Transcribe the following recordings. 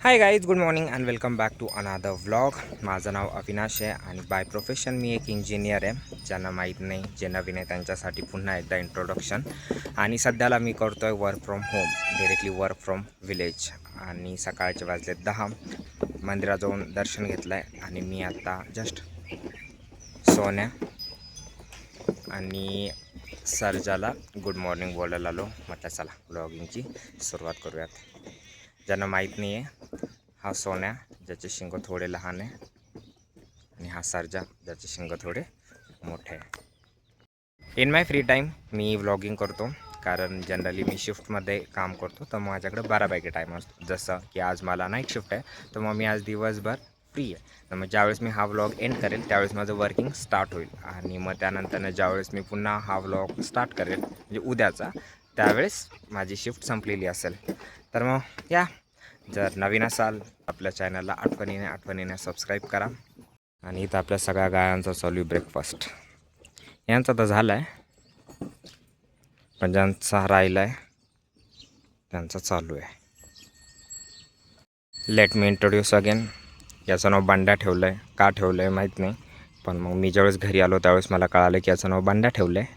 High guys, good morning and welcome back to another vlog. माझं नाव अविनाश आहे आणि बाय प्रोफेशन मी एक इंजिनियर आहे. ज्यांना माहीत नाही, जे नवीन आहे त्यांच्यासाठी पुन्हा एकदा इंट्रोडक्शन. आणि सध्याला मी करतो आहे work from home, directly work from village. आणि सकाळचे वाजले 10. मंदिरात जाऊन दर्शन घेतलं आहे आणि मी आता जस्ट सोन्या आणि सर्जाला गुड मॉर्निंग बोलायला आलो. म्हटलं चला ब्लॉगिंगची सुरुवात करूयात. ज्यांना माहीत नाही आहे, हा सोन्या ज्याचे शिंग थोडे लहान आहे आणि हा सर्जा ज्याचे शिंग थोडे मोठे आहे. In my free time me vlogging करतो, कारण जनरली मी शिफ्टमध्ये काम करतो, तर माझ्याकडे बऱ्यापैकी टाईम असतो. जसं की आज मला नाईट शिफ्ट आहे, तर मग मी आज दिवसभर फ्री आहे. तर मग ज्यावेळेस मी हा व्लॉग एंड करेल त्यावेळेस माझं वर्किंग स्टार्ट होईल. आणि मग त्यानंतरनं ज्यावेळेस मी पुन्हा हा व्लॉग स्टार्ट करेल म्हणजे उद्याचा, त्यावेळेस माझी शिफ्ट संपलेली असेल. तर मग जर नवीन असाल आपल्या चॅनलला आठवणीने सबस्क्राईब करा. आणि इथं आपल्या सगळ्या गायांचा चालू आहे ब्रेकफास्ट. यांचा तर झाला आहे, पण ज्यांचा राहिला आहे त्यांचा चालू आहे. Let me introduce again. याचं नाव बांड्या ठेवलं आहे. का ठेवलं आहे माहीत नाही, पण मग मी ज्यावेळेस घरी आलो त्यावेळेस मला कळालं की याचं नाव बांड्या ठेवलं आहे.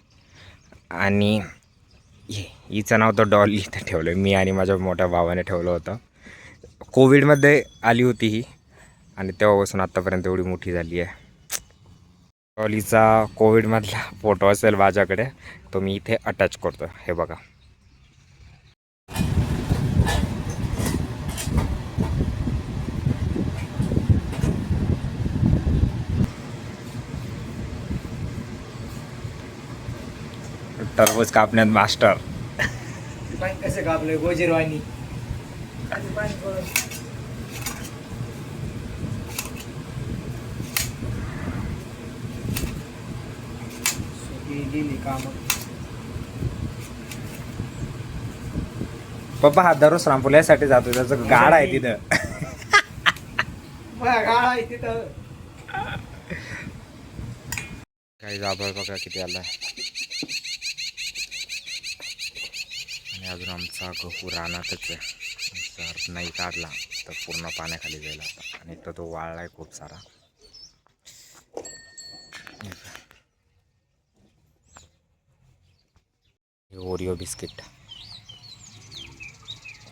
आणि हिचं नाव तर डॉली इथं ठेवलं आहे. मी आणि माझ्या मोठ्या भावाने ठेवलं होतं. कोविडमध्ये आली होती ही आणि तेव्हापासून आत्तापर्यंत एवढी मोठी झाली आहे. डॉलीचा कोविडमधला फोटो असेल माझ्याकडे, तो मी इथे अटॅच करतो. हे बघा. टरबूज कापण्यात मास्टर. कसे कापले गोजीरवाणी गेली काम. पप्पा हा दररोज रामपुल्यासाठी जातो, त्याचं गाड आहे तिथं. गाळ आहे तिथं. काही जाबर बघा किती आला. आणि अजून आमचा गहू रानातच आहे. जर नाही काढला तर पूर्ण पाण्याखाली जाईल आता. आणि तो वाळला आहे खूप सारा. ओरिओ बिस्किट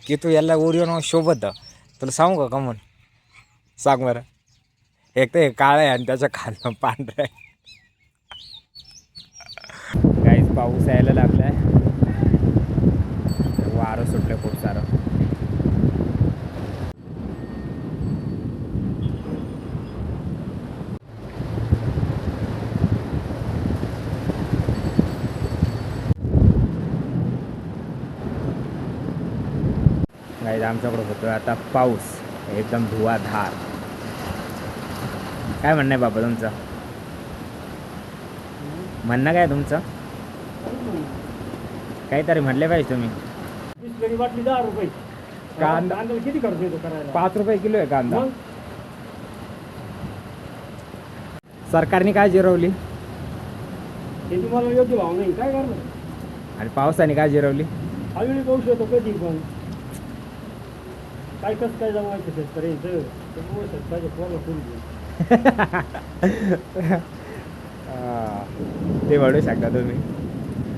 की तू याला ओरिओ नाव शोभत, तुला सांगू का कमन? सांग बरं. एक तर हे काळं आहे आणि त्याच्या खालनं पांढरं आहे. काहीच पाऊस यायला लागलाय, वारं सुटलं खूप सारं. गाईज आमच्याकडं होतोय आता पाऊस, एकदम धुवाधार. काय म्हणणं आहे बाबा तुमचं? म्हणणं काय तुमचं? काहीतरी म्हणले पाहिजे तुम्ही. बिस्लरी बाटली 10 रुपये. कांदा किती खर्च येतो करायला? 5 रुपये किलो आहे कांदा. सरकारने काय जिरवली हे तुम्हाला योग्य भाव नाही, काय करणार? आणि पावसाने काय जिरवली? हळूहळू पाऊस येतो कधी पण. काय कसं काय जमायचं शेतकऱ्याचं? त्यामुळे शेतकऱ्याच्या पोराला फुल घेऊ. ते म्हणू शकता तुम्ही.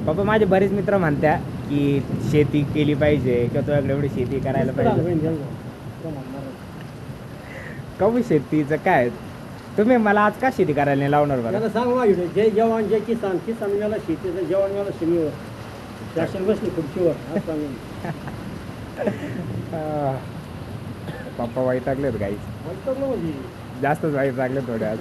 पप्पा माझे बरेच मित्र म्हणत्या की शेती केली पाहिजे किंवा तुझ्याकडे एवढी शेती करायला पाहिजे. कमी शेतीचं काय? तुम्ही मला आज का शेती करायला नाही लावणार बरं? त्याला सांग माझ्या जय जवान जय किसान. किसान मिळाला शेतीचं, जवान मिळाला शेतीवर. शासन बसली खुर्चीवर. आज सांगून पप्पा वाईट लागलेत गाईच. म्हणजे जास्तच वाईट लागले थोडे आज.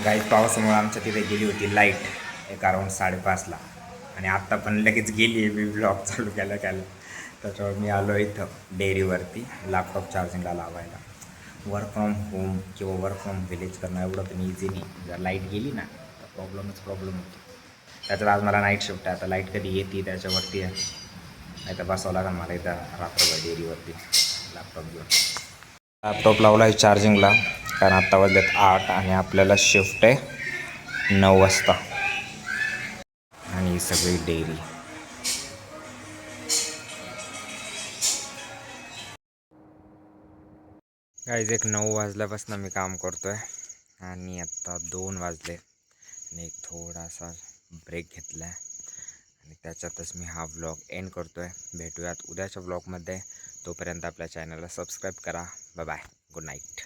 गाईज पावसामुळे आमच्या तिथे गेली होती लाईट, एक अराऊंड 5:30ला. आणि आत्ता पण लगेच गेली आहे. मी ब्लॉग चालू केलं त्याच्यावर मी आलो इथं डेअरीवरती लॅपटॉप चार्जिंगला लावायला. वर्क फ्रॉम होम किंवा वर्क फ्रॉम विलेज करणं एवढं पण इझी नाही. जर लाईट गेली ना तर प्रॉब्लेम होतो. त्याच्यात आज मला नाईट शिफ्ट आहे. आता लाईट कधी येते त्याच्यावरती आहे. नाही तर बसावं लागेल मला इथं रात्रभर डेअरीवरती लॅपटॉप घेऊन. लॅपटॉप लावला आहे चार्जिंगला, कारण आत्ता वाजलेत 8 आणि आपल्याला शिफ्ट आहे 9 वाजता. आणि ही सगळी डेअरी. गाईज एक 9 वाजल्यापासून मी काम करतो आहे आणि आत्ता 2 वाजले आणि एक थोडासा ब्रेक घेतला आहे आणि त्याच्यातच मी हा व्लॉग एंड करतो आहे. भेटूयात उद्याच्या व्लॉगमध्ये. तोपर्यंत आपल्या चॅनलला सबस्क्राईब करा. Bye bye, good night.